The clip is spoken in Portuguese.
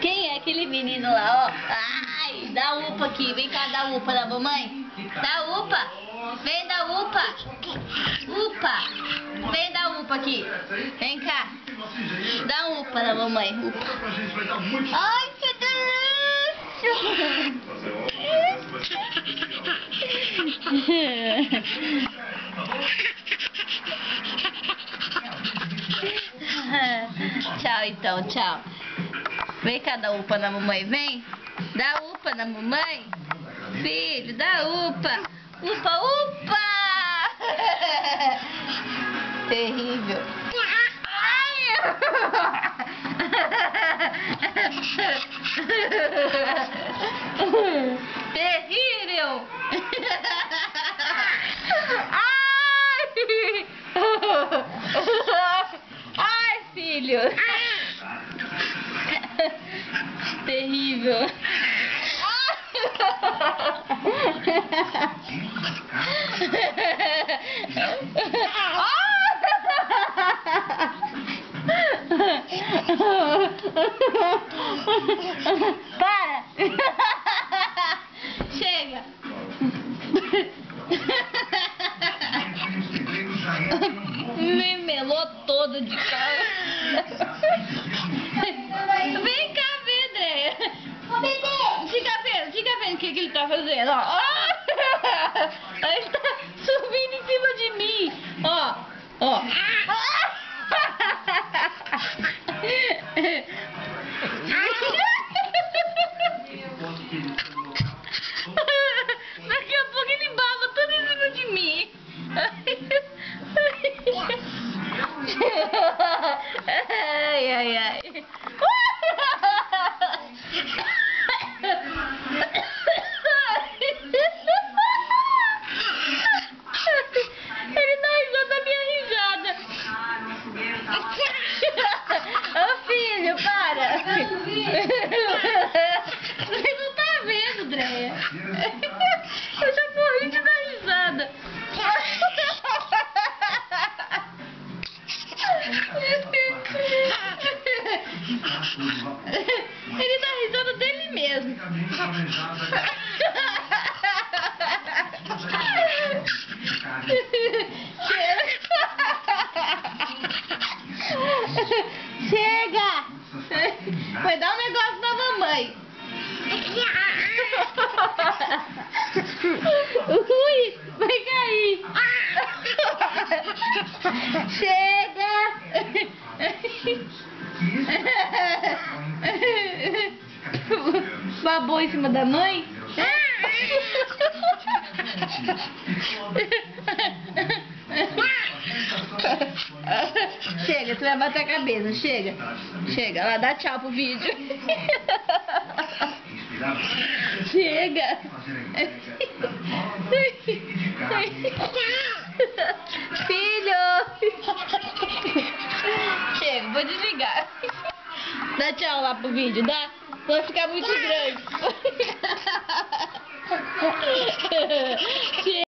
Quem é aquele menino lá, ó? Ai, dá upa aqui. Vem cá, dá upa da mamãe. Dá upa. Vem dar upa. Upa. Vem dar upa aqui. Vem cá. Dá upa da mamãe. Upa. Ai, que delícia. Tchau, então, tchau. Vem cá dar upa na mamãe, vem. Dá upa na mamãe. Filho, dá upa. Upa, upa. Terrível. Terrível. Ai, filho. Terrível. Para. Chega. Me melou todo de cara. Vem cá ver, Andréia. Fica vendo o que ele tá fazendo, ó. Ele tá subindo em cima de mim. Ó, ó. Daqui a pouco ele baba tudo em cima de mim. Ai, ai, ai. Ele dá risada da minha risada. Ô filho, para. Você não tá vendo, Andréia. Eu já morri de dar risada. Ele dá risada dele mesmo. Chega! Vai dar um negócio na mamãe. Ui, vai cair. Chega! Babou em cima da mãe? Chega, tu vai bater a cabeça, chega. Chega, lá, dá tchau pro vídeo. Chega. Filho. Chega, vou desligar. Dá tchau lá pro vídeo, dá? Vai ficar muito grande.